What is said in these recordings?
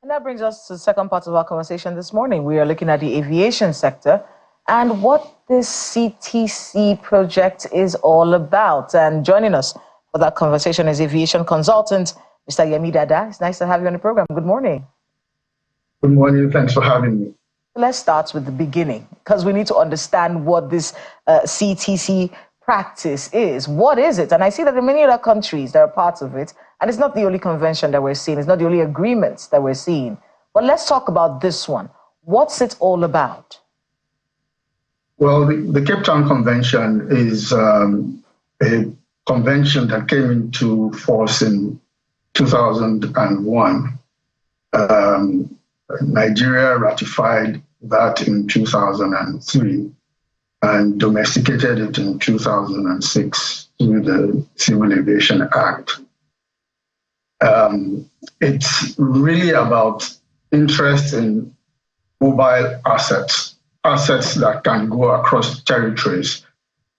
And that brings us to the second part of our conversation this morning. We are looking at the aviation sector and what this CTC project is all about. And joining us for that conversation is aviation consultant, Mr. Yemi Dada. It's nice to have you on the program. Good morning. Good morning. Thanks for having me. Let's start with the beginning, because we need to understand what this CTC practice is. What is it? And I see that in many other countries that are parts of it, and it's not the only convention that we're seeing, it's not the only agreements that we're seeing. But let's talk about this one. What's it all about? Well, the Cape Town Convention is a convention that came into force in 2001. Nigeria ratified that in 2003 and domesticated it in 2006 through the Civil Aviation Act. It's really about interest in mobile assets that can go across territories.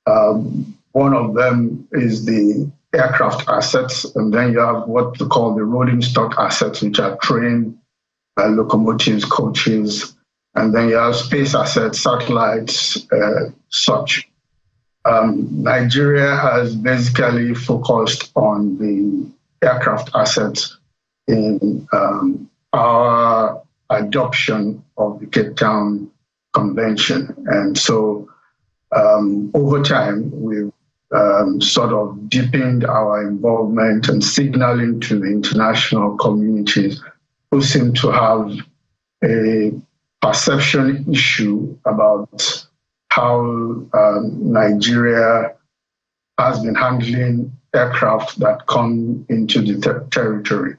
One of them is the aircraft assets, and then you have what we call the rolling stock assets, which are train, locomotives, coaches, and then you have space assets, satellites, such. Nigeria has basically focused on the aircraft assets in our adoption of the Cape Town Convention. And so over time, we've sort of deepened our involvement and signaling to the international communities who seem to have a perception issue about how Nigeria has been handling aircraft that come into the territory.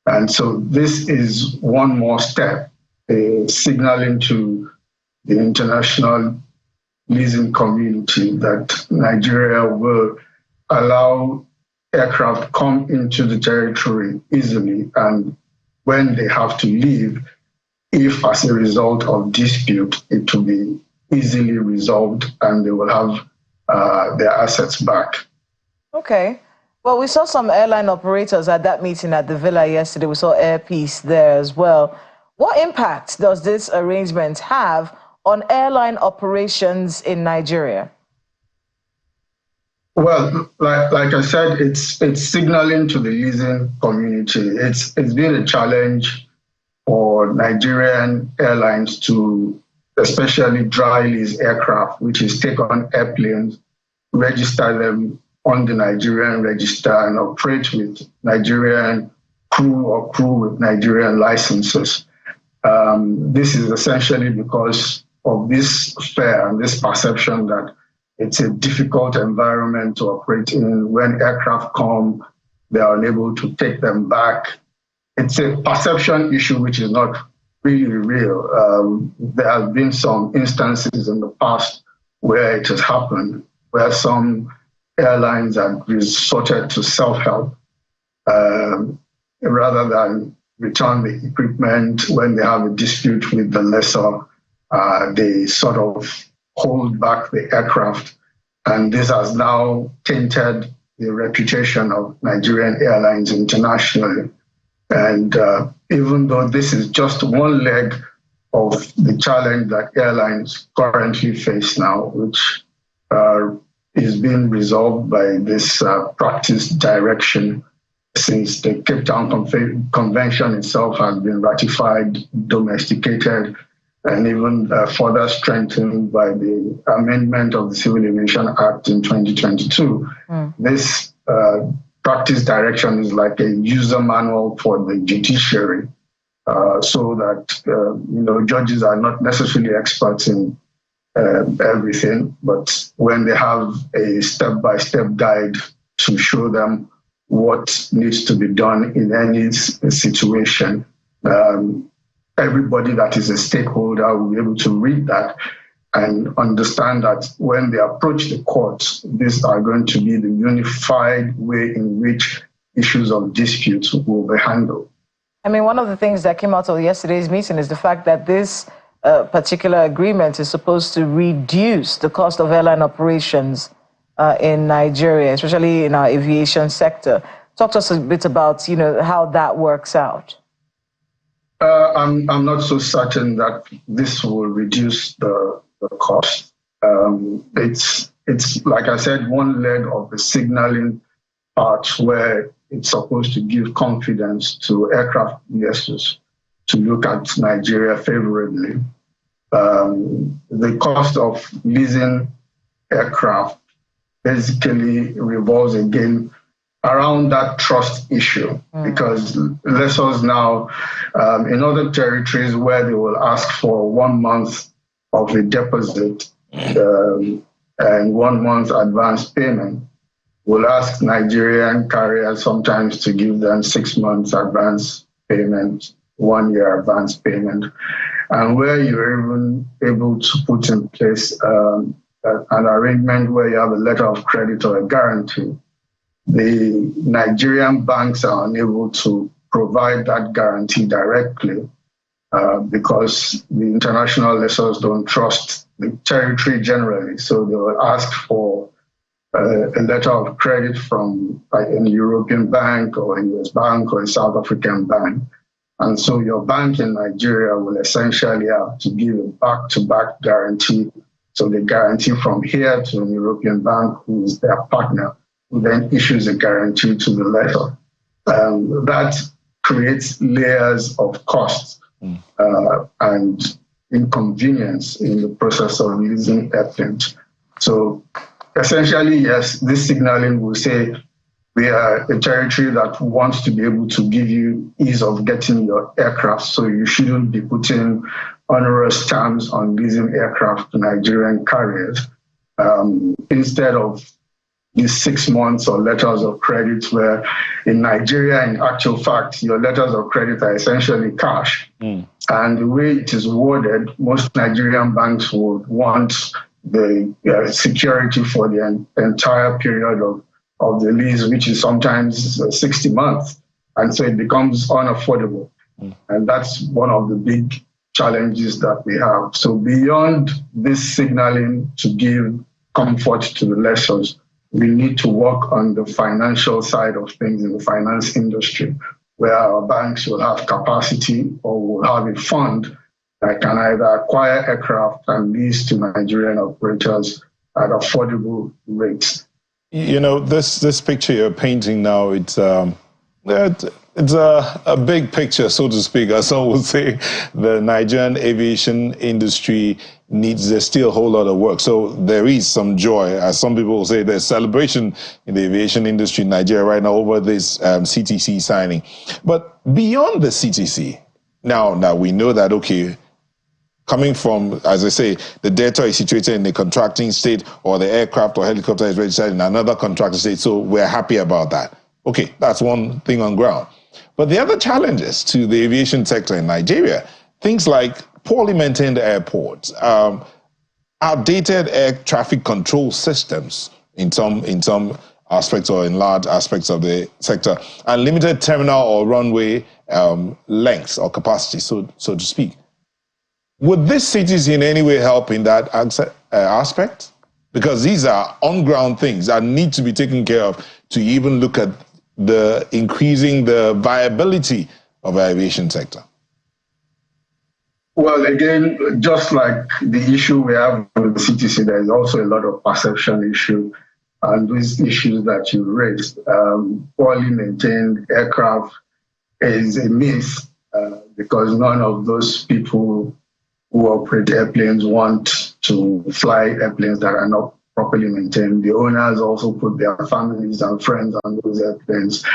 And so this is one more step, signaling to the international leasing community that Nigeria will allow aircraft come into the territory easily, and when they have to leave, if as a result of dispute, it will be easily resolved and they will have their assets back. Okay. Well, we saw some airline operators at that meeting at the Villa yesterday. We saw Air Peace there as well. What impact does this arrangement have on airline operations in Nigeria? Well, like I said, it's signaling to the leasing community. It's been a challenge for Nigerian airlines to especially dry lease aircraft, which is take on airplanes, register them on the Nigerian register, and operate with Nigerian crew or crew with Nigerian licenses. This is essentially because of this fear and this perception that it's a difficult environment to operate in. When aircraft come, they are unable to take them back. It's a perception issue which is not really real. There have been some instances in the past where it has happened, where some airlines have resorted to self-help rather than return the equipment when they have a dispute with the lessor. They sort of hold back the aircraft, and this has now tainted the reputation of Nigerian airlines internationally. And even though this is just one leg of the challenge that airlines currently face now, which is being resolved by this practice direction, since the Cape Town Convention itself has been ratified, domesticated, and even further strengthened by the amendment of the Civil Aviation Act in 2022. This practice direction is like a user manual for the judiciary, so that judges are not necessarily experts in everything, but when they have a step-by-step guide to show them what needs to be done in any situation, everybody that is a stakeholder will be able to read that and understand that when they approach the courts, these are going to be the unified way in which issues of disputes will be handled. I mean, one of the things that came out of yesterday's meeting is the fact that this particular agreement is supposed to reduce the cost of airline operations in Nigeria, especially in our aviation sector. Talk to us a bit about, how that works out. I'm not so certain that this will reduce the cost. It's like I said, one leg of the signaling part where it's supposed to give confidence to aircraft investors to look at Nigeria favorably. The cost of leasing aircraft basically revolves again around that trust issue, because lessors now, in other territories where they will ask for 1 month of a deposit and 1 month advance payment, will ask Nigerian carriers sometimes to give them 6 months advance payment, 1 year advance payment, and where you're even able to put in place an arrangement where you have a letter of credit or a guarantee. The Nigerian banks are unable to provide that guarantee directly because the international lessors don't trust the territory generally. So they will ask for a letter of credit from a European bank or a US bank or a South African bank. And so your bank in Nigeria will essentially have to give a back-to-back guarantee. So they guarantee from here to an European bank who is their partner, who then issues a guarantee to the lessor. That creates layers of costs and inconvenience in the process of leasing airplanes. So essentially, yes, this signaling will say we are a territory that wants to be able to give you ease of getting your aircraft, so you shouldn't be putting onerous terms on leasing aircraft to Nigerian carriers instead of these 6 months or letters of credit, where in Nigeria, in actual fact, your letters of credit are essentially cash. And the way it is worded, most Nigerian banks would want the security for the entire period of the lease, which is sometimes 60 months. And so it becomes unaffordable. And that's one of the big challenges that we have. So beyond this signaling to give comfort to the lessors, we need to work on the financial side of things in the finance industry, where our banks will have capacity or will have a fund that can either acquire aircraft and lease to Nigerian operators at affordable rates. You know, this picture you're painting now, it's a big picture, so to speak. As some would say, the Nigerian aviation industry there's still a whole lot of work. So there is some joy, as some people will say, there's celebration in the aviation industry in Nigeria right now over this CTC signing. But beyond the CTC, now we know that, okay, coming from, as I say, the data is situated in the contracting state, or the aircraft or helicopter is registered in another contracting state, so we're happy about that. Okay, that's one thing on ground. But the other challenges to the aviation sector in Nigeria, things like poorly maintained airports, outdated air traffic control systems in some aspects or in large aspects of the sector, and limited terminal or runway lengths or capacity, so to speak. Would this CTC in any way help in that aspect? Because these are on-ground things that need to be taken care of to even look at increasing the viability of the aviation sector. Well, again, just like the issue we have with the CTC, there is also a lot of perception issue. And these issues that you raised, poorly maintained aircraft is a myth because none of those people who operate airplanes want to fly airplanes that are not properly maintained. The owners also put their families and friends on those airplanes.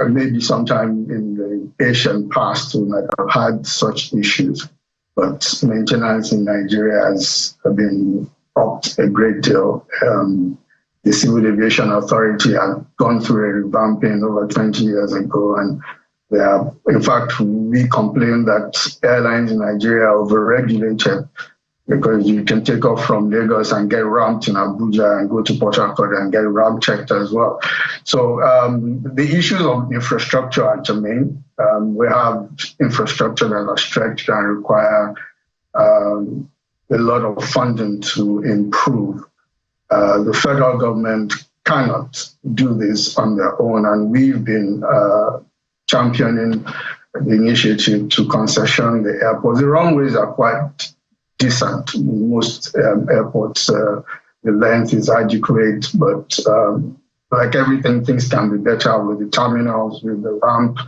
Maybe sometime in the Asian past we might have had such issues, but maintenance in Nigeria has been upped a great deal. The Civil Aviation Authority had gone through a revamping over 20 years ago, and in fact, we complain that airlines in Nigeria are overregulated, because you can take off from Lagos and get ramped in Abuja and go to Port Harcourt and get ramp checked as well. So the issues of infrastructure are germane. We have infrastructure that are stretched and require a lot of funding to improve. The federal government cannot do this on their own, and we've been championing the initiative to concession the airports. The runways are quite decent. In most airports, the length is adequate, but like everything, things can be better with the terminals, with the ramp,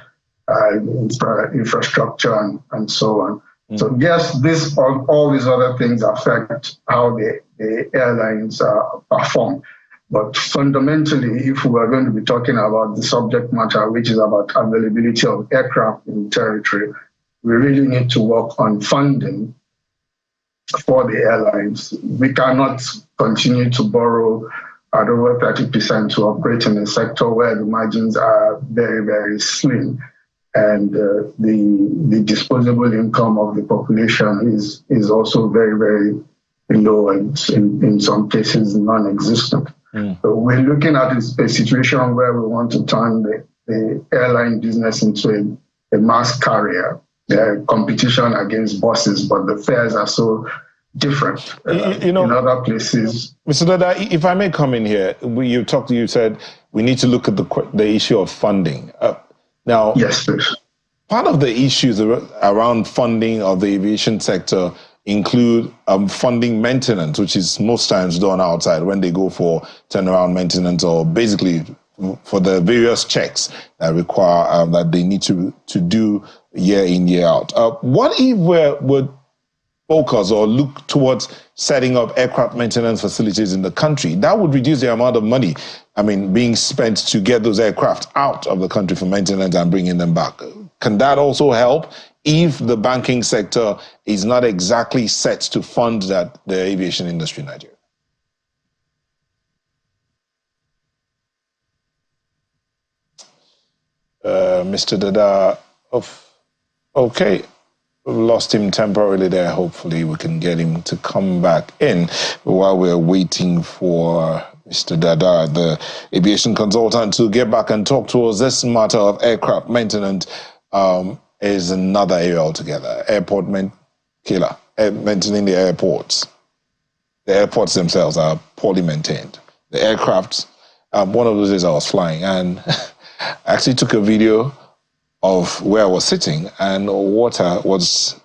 infrastructure, and so on. So yes, all these other things affect how the airlines perform. But fundamentally, if we are going to be talking about the subject matter, which is about availability of aircraft in the territory, we really need to work on funding for the airlines. We cannot continue to borrow at over 30% to operate in a sector where the margins are very, very slim. And the disposable income of the population is also very, very low, and in some cases non-existent. So we're looking at a situation where we want to turn the airline business into a mass carrier, competition against buses, but the fares are so different in other places. Mr. Dada, if I may come in here, you said we need to look at the issue of funding. Now, yes, please. Part of the issues around funding of the aviation sector include funding maintenance, which is most times done outside when they go for turnaround maintenance, or basically for the various checks that require that they need to do year in, year out. What if we would focus or look towards setting up aircraft maintenance facilities in the country? That would reduce the amount of money, being spent to get those aircraft out of the country for maintenance and bringing them back. Can that also help if the banking sector is not exactly set to fund the aviation industry in Nigeria? Mr. Dada, okay. Lost him temporarily there. Hopefully we can get him to come back in while we're waiting for Mr. Dada, the aviation consultant, to get back and talk to us. This matter of aircraft maintenance is another area altogether. Maintaining the airports. The airports themselves are poorly maintained. The aircrafts, one of those days I was flying and I actually took a video of where I was sitting and water was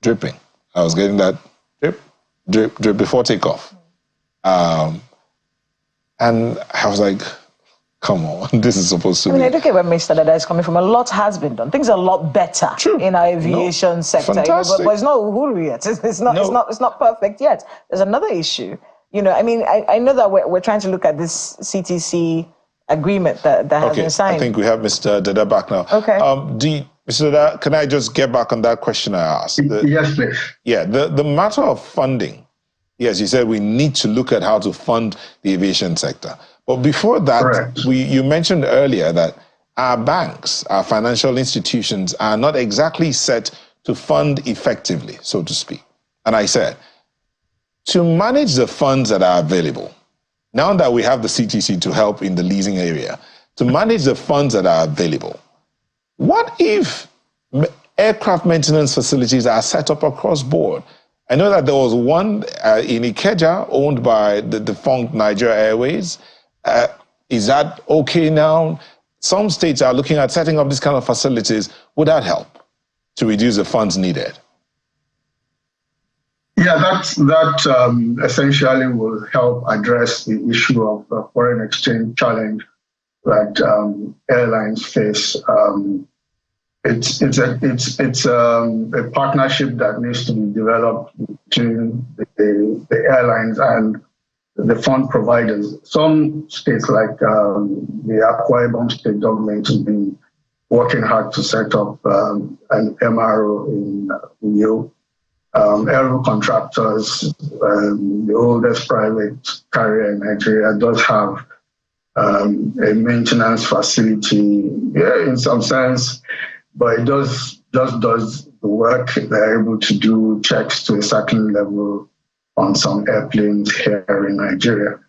dripping. I was getting that drip before takeoff. And I was like, come on, this is supposed to be. I look at where Mr. Dada is coming from. A lot has been done. Things are a lot better in our aviation sector. But it's not uhuru yet. It's not perfect yet. There's another issue. I know that we're trying to look at this CTC agreement that has been signed. I think we have Mr. Dada back now. Okay. Mr. Dada, can I just get back on that question I asked? Yes, please. Yeah, the matter of funding. Yes, you said we need to look at how to fund the aviation sector. But before that, correct. You mentioned earlier that our banks, our financial institutions are not exactly set to fund effectively, so to speak. And I said, to manage the funds that are available, now that we have the CTC to help in the leasing area, to manage the funds that are available, what if aircraft maintenance facilities are set up across board? I know that there was one in Ikeja owned by the defunct Nigeria Airways. Is that okay now? Some states are looking at setting up these kind of facilities. Would that help to reduce the funds needed? Yeah, that essentially will help address the issue of the foreign exchange challenge that airlines face. It's a partnership that needs to be developed between the airlines and the fund providers. Some states, like the Akwa Ibom state government, has been working hard to set up an MRO in Uyo. Aero contractors, the oldest private carrier in Nigeria, does have a maintenance facility, in some sense, but it just does the work. They're able to do checks to a certain level on some airplanes here in Nigeria.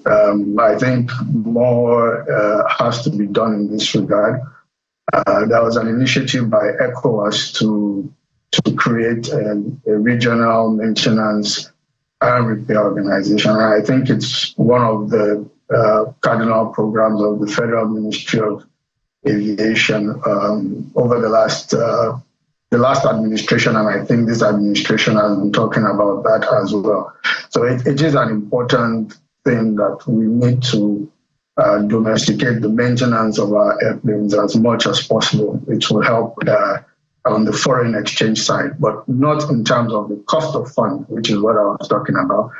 I think more has to be done in this regard. There was an initiative by ECOWAS to create a regional maintenance and repair organization. And I think it's one of the cardinal programs of the Federal Ministry of aviation over the last administration, and I think this administration has been talking about that as well. So it is an important thing that we need to domesticate the maintenance of our airplanes as much as possible. It will help on the foreign exchange side, but not in terms of the cost of fund, which is what I was talking about,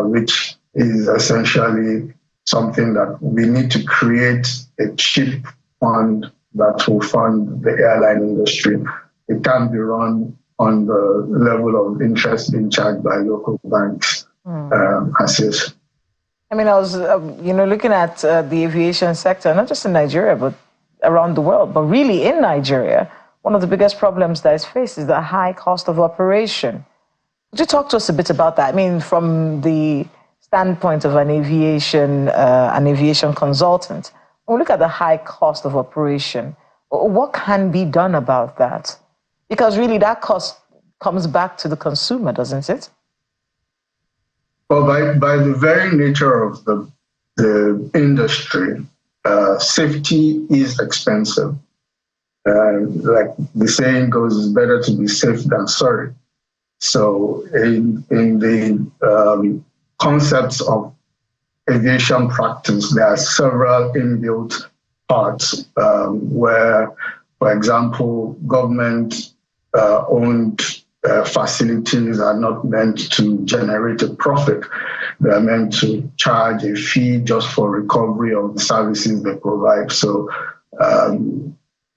which is essentially something that we need to create a cheap fund that will fund the airline industry. It can't be run on the level of interest being charged by local banks as is. I mean, I was, looking at the aviation sector, not just in Nigeria, but around the world, but really in Nigeria, one of the biggest problems that is faced is the high cost of operation. Could you talk to us a bit about that? I mean, from the standpoint of an aviation consultant, when we look at the high cost of operation, what can be done about that? Because really that cost comes back to the consumer, doesn't it? Well, by the very nature of the industry, safety is expensive. Like the saying goes, it's better to be safe than sorry. So in the concepts of aviation practice, there are several inbuilt parts where, for example, government owned facilities are not meant to generate a profit. They are meant to charge a fee just for recovery of the services they provide. So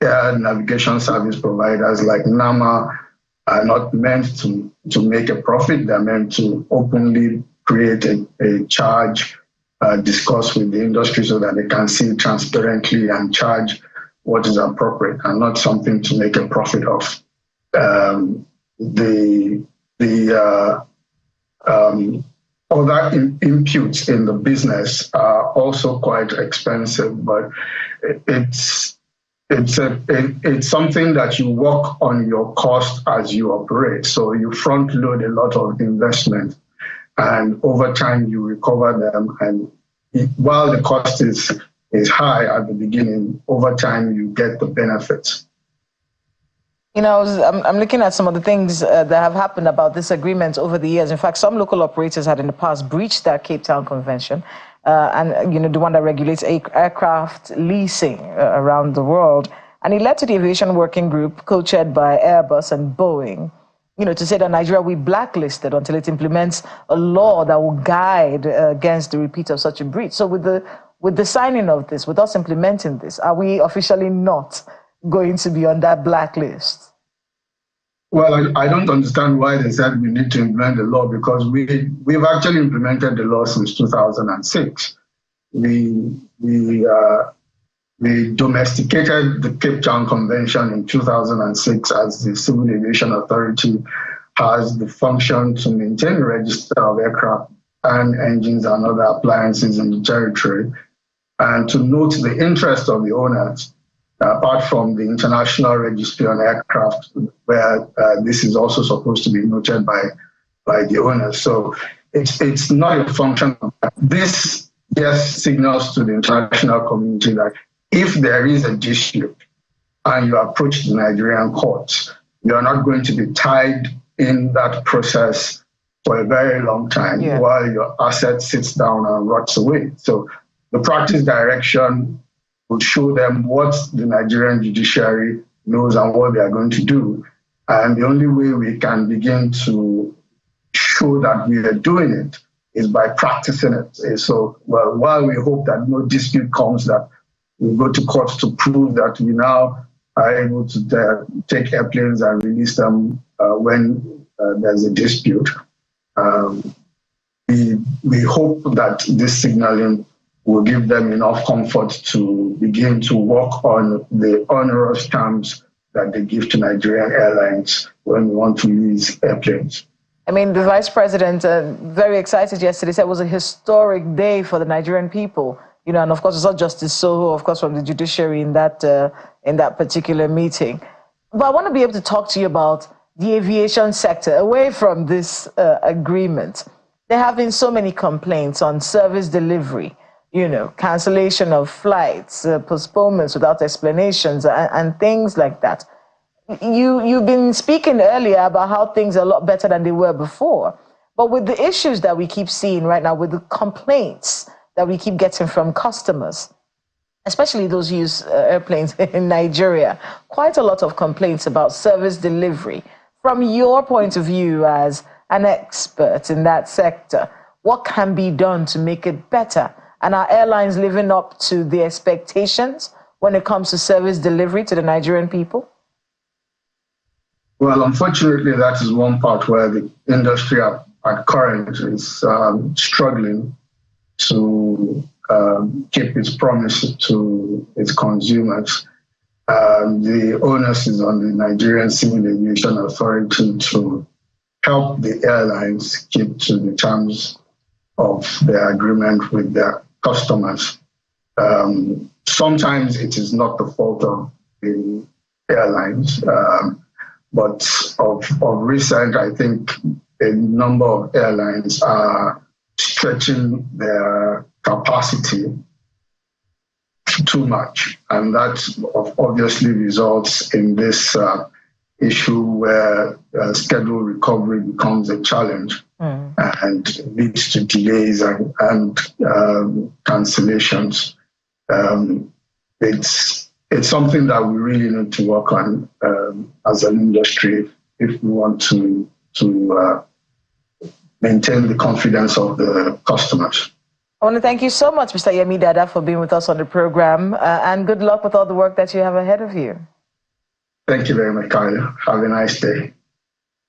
air navigation service providers like NAMA are not meant to make a profit. They're meant to openly create a charge, discuss with the industry so that they can see transparently and charge what is appropriate and not something to make a profit of. The other inputs in the business are also quite expensive, but it's something that you work on your cost as you operate. So you front load a lot of investment, and over time you recover them. And while the cost is high at the beginning, over time you get the benefits. You know, I'm looking at some of the things that have happened about this agreement over the years. In fact, some local operators had in the past breached that Cape Town Convention, and the one that regulates aircraft leasing around the world. And it led to the Aviation Working Group, co-chaired by Airbus and Boeing, to say that Nigeria will be blacklisted until it implements a law that will guide against the repeat of such a breach. So with the signing of this, with us implementing this, are we officially not going to be on that blacklist? Well, I don't understand why they said we need to implement the law, because we've actually implemented the law since 2006. We domesticated the Cape Town Convention in 2006 as the Civil Aviation Authority has the function to maintain the register of aircraft and engines and other appliances in the territory, and to note the interest of the owners. Apart from the International Registry on Aircraft, where this is also supposed to be noted by the owners. So it's not a function of that. This just signals to the international community that if there is a dispute and you approach the Nigerian courts, you are not going to be tied in that process for a very long time while your asset sits down and rots away. So the practice direction will show them what the Nigerian judiciary knows and what they are going to do. And the only way we can begin to show that we are doing it is by practicing it. So, while we hope that no dispute comes, that we go to court to prove that we now are able to take airplanes and release them when there's a dispute, we hope that this signaling will give them enough comfort to begin to work on the onerous terms that they give to Nigerian airlines when we want to lease airplanes. I mean, the vice president, very excited yesterday, said it was a historic day for the Nigerian people. And of course, it's not Justice Soho, of course, from the judiciary in that particular meeting. But I want to be able to talk to you about the aviation sector away from this agreement. There have been so many complaints on service delivery. cancellation of flights, postponements without explanations, and things like that. You've been speaking earlier about how things are a lot better than they were before. But with the issues that we keep seeing right now, with the complaints that we keep getting from customers, especially those who use airplanes in Nigeria, quite a lot of complaints about service delivery. From your point of view as an expert in that sector, what can be done to make it better? And are airlines living up to the expectations when it comes to service delivery to the Nigerian people? Well, unfortunately, that is one part where the industry at current is struggling to keep its promise to its consumers. The onus is on the Nigerian Civil Aviation Authority to help the airlines keep to the terms of their agreement with their customers. Sometimes it is not the fault of the airlines, but of recent, I think a number of airlines are stretching their capacity too much. And that obviously results in this issue where schedule recovery becomes a challenge and leads to delays and cancellations. It's something that we really need to work on as an industry if we want to maintain the confidence of the customers. I want to thank you so much, Mr. Yemi Dada, for being with us on the program, and good luck with all the work that you have ahead of you. Thank you very much, Kyle. Have a nice day.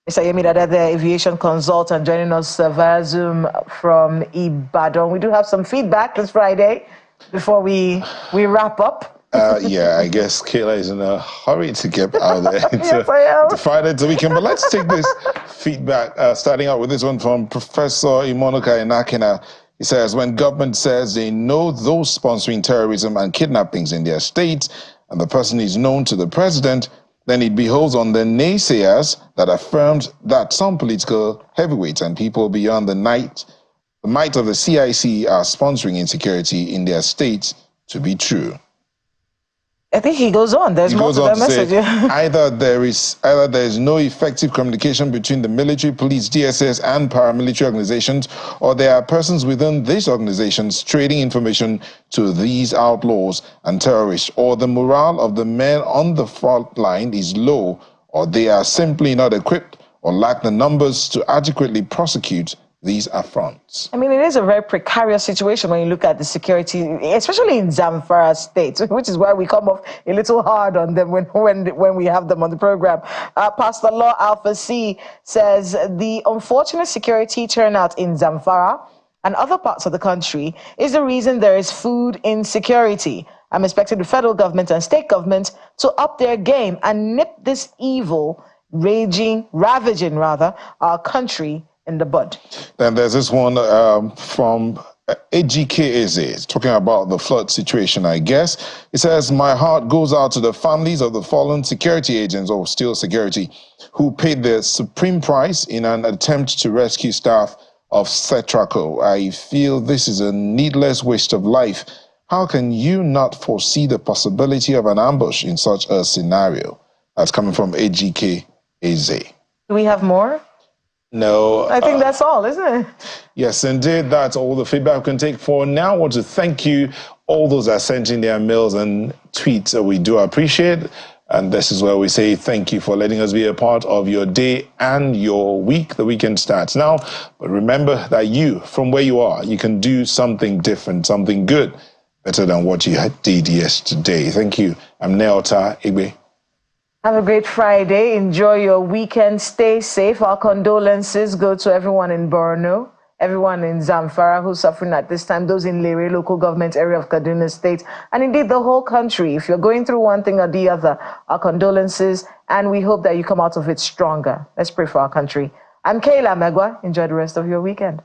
Mr. Yemi Dada, the aviation consultant, joining us via Zoom from Ibadan. We do have some feedback this Friday before we wrap up. Yeah, I guess Kayla is in a hurry to get out there Yes, I am. to Friday to weekend. But let's take this feedback, starting out with this one from Professor Imonuka Inakina. He says, when government says they know those sponsoring terrorism and kidnappings in their states, and the person is known to the president, then it behoves on the naysayers that affirmed that some political heavyweights and people beyond the might of the CIC are sponsoring insecurity in their states to be true. I think he goes on. There's more to that message. Either there is no effective communication between the military, police, DSS, and paramilitary organizations, or there are persons within these organizations trading information to these outlaws and terrorists, or the morale of the men on the front line is low, or they are simply not equipped or lack the numbers to adequately prosecute these affronts. I mean, it is a very precarious situation when you look at the security, especially in Zamfara State, which is why we come off a little hard on them when we have them on the program. Pastor Law Alpha C says the unfortunate security turnout in Zamfara and other parts of the country is the reason there is food insecurity. I'm expecting the federal government and state government to up their game and nip this evil ravaging our country in the bud. Then there's this one from AGKAZ, talking about the flood situation, I guess. It says, my heart goes out to the families of the fallen security agents or still security who paid the supreme price in an attempt to rescue staff of Cetraco. I feel this is a needless waste of life. How can you not foresee the possibility of an ambush in such a scenario? That's coming from AGKAZ. Do we have more? No. I think that's all, isn't it? Yes, indeed. That's all the feedback we can take for now. I want to thank you, all those that sent in their mails and tweets. We do appreciate. And this is where we say thank you for letting us be a part of your day and your week. The weekend starts now. But remember that you, from where you are, you can do something different, something good, better than what you did yesterday. Thank you. I'm Neota Igbe. Have a great Friday. Enjoy your weekend. Stay safe. Our condolences go to everyone in Borno, everyone in Zamfara who's suffering at this time, those in Lere, local government area of Kaduna State, and indeed the whole country. If you're going through one thing or the other, our condolences, and we hope that you come out of it stronger. Let's pray for our country. I'm Kayla Megwa. Enjoy the rest of your weekend.